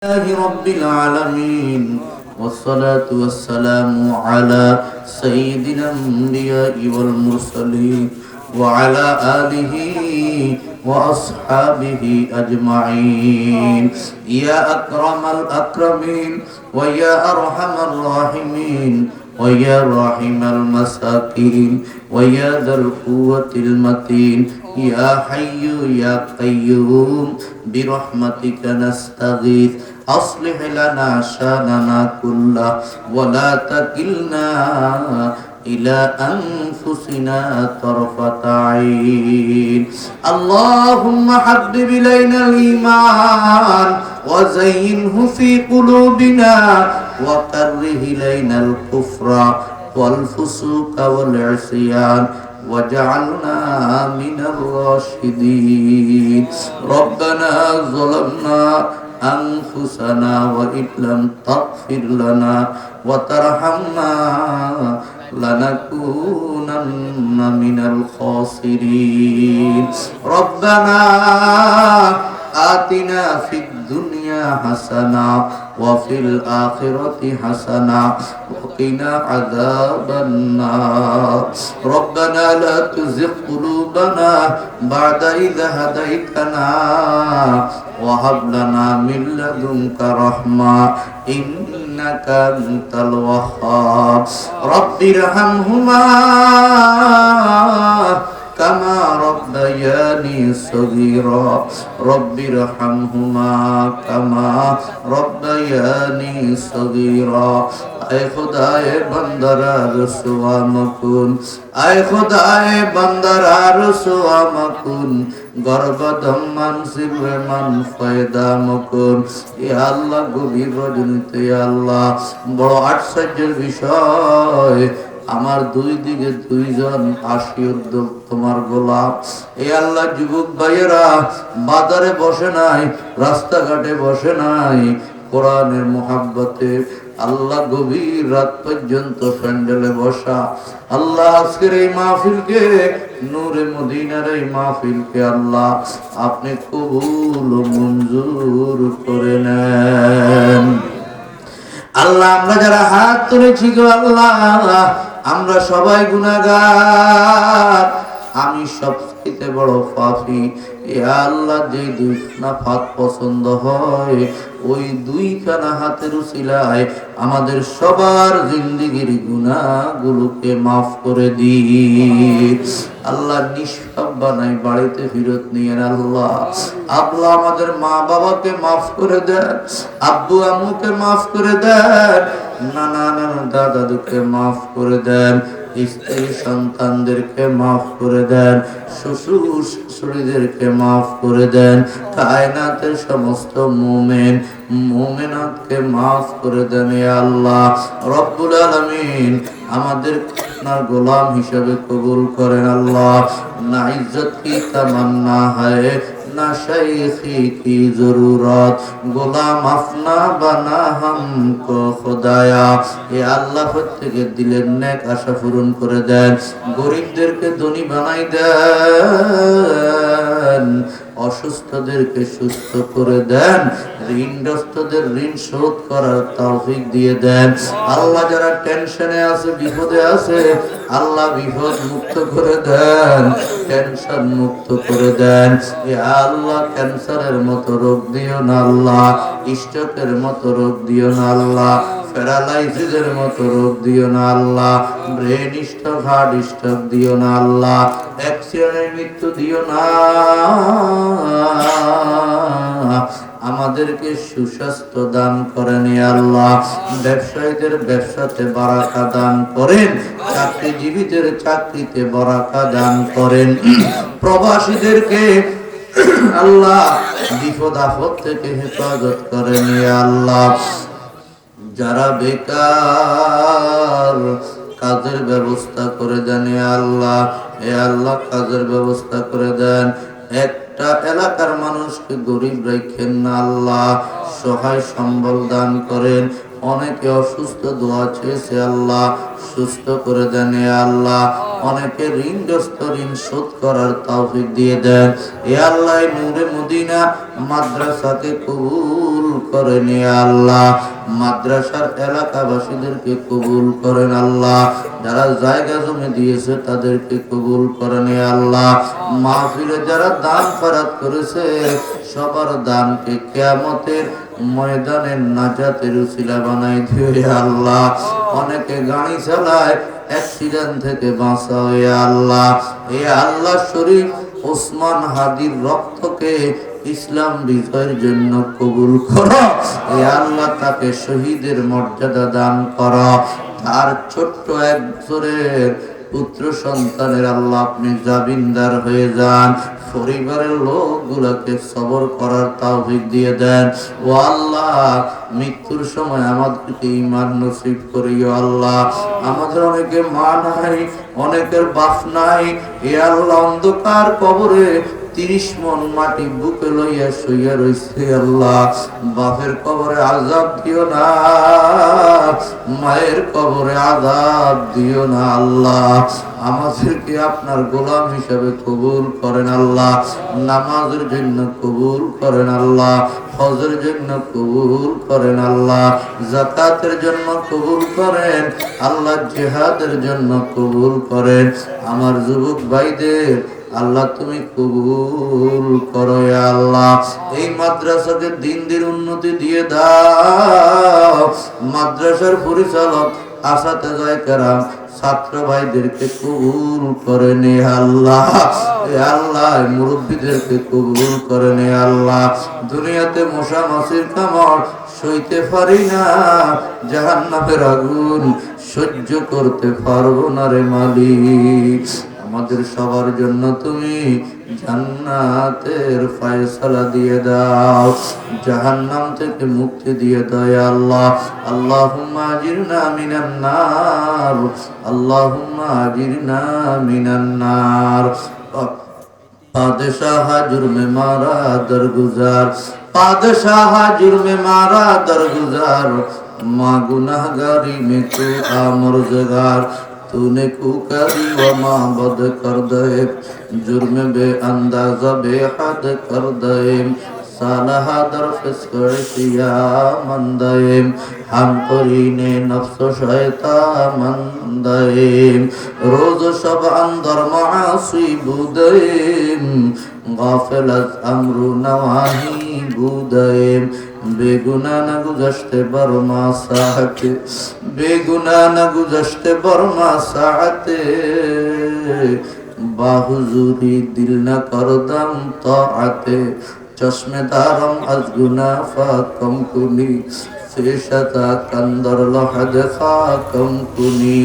لله رب العالمين والصلاة والسلام على سيد الأنبياء والمرسلين وعلى آله وأصحابه أجمعين يا أكرم الأكرمين ويا أرحم الراحمين ويا راحم المساكين ويا ذا القوة المتين يا حي يا قيوم برحمتك نستغيث أصلح لنا شأننا كله ولا تكلنا إلى أنفسنا طرفة عين اللهم حبب إلينا الإيمان وزينه في قلوبنا وكره إلينا الكفر والفسوق والعصيان وجعلنا من الراشدين ربنا ظلمنا أنفسنا وإن لم تغفر لنا وترحمنا لنكونن من الخاسرين ربنا آتنا في الدنيا حسنة وفي الآخرة حسنة وقنا عذاب النار ربنا لا تزغ قلوبنا بعد إذ هديتنا وهب لنا من لدنك رحمة إنك أنت الوهاب رب ارحمهما كما ربياني صغيرا رب ارحمهما كما ربياني صغيرا اے خدائے بندرا رسوا مکن اے خدائے بندرا رسوا مکن গর্বদম মানসিব মান ফায়দা মকুন ইয়া আল্লাহ গভীর রজনীতে ইয়া আল্লাহ বড় আশ্চর্যের বিষয় আমার দুই দিকে দুইজন আশিউদ্দ তোমার গোলাপ এ আল্লাহ যুবক ভাইয়েরা বাজারে বসে নাই রাস্তাঘাটে বসে নাই কোরআনের মোহাব্বতে আল্লাহ গভীর রাত পর্যন্ত প্যান্ডেলে বসা আল্লাহ আজকের এই মাহফিলকে নূরে মদিনার এই মাহফিলকে আল্লাহ আপনি কবুল ও মঞ্জুর করে নেন আল্লাহ আমরা যারা হাত তুলেছি গো আল্লাহ আমরা সবাই গুনাহগার আমি সবচেয়ে বড় পাপী ইয়া আল্লাহ যে দুইখানা হাত পছন্দ হয় ওই দুইখানা হাতের উসিলায় আমাদের সবার জিন্দেগির গুনাহগুলোকে maaf করে দিন আল্লাহ নিষ্পাপ বানাই বাড়িতে ফিরত নিয়ে আল্লাহ আল্লাহ আমাদের মা বাবাকে maaf করে দেন আব্বু আম্মুকে maaf করে দেন নানা নানা দাদাদেরকে maaf করে দেন স্ত্রী সন্তানদেরকে maaf করে দেন শ্বশুর শাশুড়িদেরকে maaf করে দেন কায়নাতের সমস্ত মুমিন মুমিনাতকে maaf করে দেন ইয়া আল্লাহ রব্বুল আলামিন আমাদের আপনার গোলাম হিসেবে কবুল করেন আল্লাহ না ইজ্জত কি তামান্না হয় ना शायखी की जरूरत गुलाम अपना बना हमको खुदाया ये अल्लाह प्रत्येक दिलेर नेक आशा पूरण करे देन गरीबदेরকে ধনী বানাই দেন অসুস্থদেরকে সুস্থ করে দেন ঋণগ্রস্তদের ঋণ শোধ করার তৌফিক দিয়ে দেন আল্লাহ যারা টেনশনে আছে বিপদে আছে আল্লাহ বিপদ মুক্ত করে দেন টেনশন মুক্ত করে দেন ইয়া আল্লাহ ক্যান্সারের মতো রোগ দিও না আল্লাহ স্ট্রোকের মতো রোগ দিও না আল্লাহ প্যারালাইসিসের মতো রোগ দিও না আল্লাহ ব্রেন স্ট্রোক হার্ট স্ট্রোক দিও না আল্লাহ অ্যাক্সিডেন্টের মৃত্যু দিও না আমাদেরকে সুস্বাস্থ্য দান করেন ইয়া আল্লাহ ব্যবসায়ীদের ব্যবসাতে বারাকা দান করেন চাকরিজীবীদের চাকরিতে বারাকা দান করেন প্রবাসীদেরকে আল্লাহ বিপদ আপদ থেকে হেফাজত করেন ইয়া আল্লাহ যারা বেকার কাজের ব্যবস্থা করে দেন ইয়া আল্লাহ কাজের ব্যবস্থা করে দেন একটা একটা এলাকার মানুষকে গরিব রাখেন না আল্লাহ, সহায় সম্বল দান করেন। অনেকে অসুস্থ, দোয়া চেয়েছে আল্লাহ সুস্থ করে দেন আল্লাহ। অনেকে ঋণগ্রস্ত, ঋণ শোধ করার তৌফিক দিয়ে দেন এ আল্লাহ। নূরে মদিনা মাদ্রাসাকে কবুল করেন এ আল্লাহ। মাদ্রাসার এলাকাবাসীদেরকে কবুল করেন আল্লাহ। যারা জায়গা জমি দিয়েছে তাদেরকে কবুল করেন এ আল্লাহ। মাহফিলে যারা দান খয়রাত করেছে সবার দানকে কিয়ামতের ময়দানে নাজাতের উসিলা বানাই দিও ইয়া আল্লাহ। অনেকে গাড়ি চালায়, অ্যাক্সিডেন্ট থেকে বাঁচাও ইয়া আল্লাহ। এ আল্লাহ শরীফ ওসমান হাদির রক্তকে ইসলাম বিজয়ের জন্য কবুল করো এ আল্লাহ। তাকে শহীদের মর্যাদা দান করো। তার ছোট্ট এক বছরের পুত্র সন্তানের আল্লাহ আপনি জামিনদার হয়ে যান। পরিবারের লোকগুলোকে সবর করার তৌফিক দিয়ে দেন ও আল্লাহ। মৃত্যুর সময় আমাদেরকে ঈমান নসিব করিও আল্লাহ। আমাদের অনেকে মা নাই, অনেকের বাপ নাই এ আল্লাহ। অন্ধকার কবরে 30 মণ মাটি বুকে লইয়া শুইয়া রইছে আল্লাহ। বাপের কবরে আযাব দিও না, মায়ের কবরে আযাব দিও না আল্লাহ। আমাদেরকে আপনার গোলাম হিসাবে কবুল করেন আল্লাহ। নামাজের জন্য কবুল করেন আল্লাহ, হজের জন্য কবুল করেন আল্লাহ, যাকাতের জন্য কবুল করেন আল্লাহ, জিহাদের জন্য কবুল করেন। আমার যুবক ভাইদের আল্লাহ তুমি কবুল করো ইয়া আল্লাহ। এই মাদ্রাসাকে দিন দিন উন্নতি দিয়ে দাও। মাদ্রাসার পরিচালক আসাতেজায়ে কেরাম ছাত্র ভাইদেরকে কবুল করে নে আল্লাহ। এ আল্লাহ মুরব্বীদেরকে কবুল করে নে আল্লাহ। দুনিয়াতে মশা মাছির কামড় সইতে পারি না, জাহান্নামের আগুন সহ্য করতে পারবো না রে মালিক। আমাদের সবার জন্য তুমি জান্নাতের ফয়সালা দিয়ে দাও, জাহান্নাম থেকে মুক্তি দিয়ে দাও ইয়া আল্লাহ। আল্লাহুম্মা আজিরনা মিনান নার, আল্লাহুম্মা আজিরনা মিনান নার। पादशाह जुर्म मारा दरगुजार, पादशाह जुर्म मारा दरगुजार, माँ गुनाहगारी में तू आमरजगार। तूने कुकरी व माँ बद कर दे, जुर्म बे अंदाजा बेहद कर दे। सालह दर फिस्कर किया मंदे, हम करीने नफ्स शैता मंदे। रोज शब अंदर मासी बुदे, गाफिल अज अमरु नवाही बुदे। बेगुना न गुज़श्ते बरमा साहते, बेगुना न गुज़श्ते बरमा साहते। बाहुजूरी दिल न करदम ताअते, चश्मेदारम अज गुना फाकम कुनी। फेशता कंदर लहद फाकम कुनी।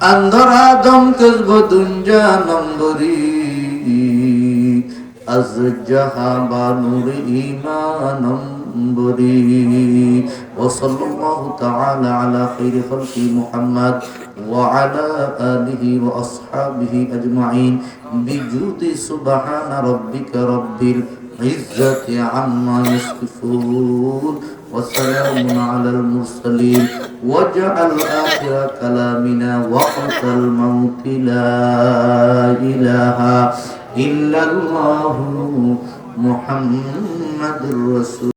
अंदर आदम कज़ब दुंजा नंबरी, अज जहां बानूर ईमानम बरी। वसल्लल्लाहु तआला अला खैरि खल्क़ि मुहम्मद व अला आलिहि व अस्हाबिहि अजमाइन बिजुदी सुबहान रब्बिका रब्बिल इज्जति अम्मा यसिफून व सलामुन अलल मुरसलीन वजअल आखिर कलामिना वक़्तल मौत ला इलाहा इल्लल्लाहु मुहम्मदुर रसूल।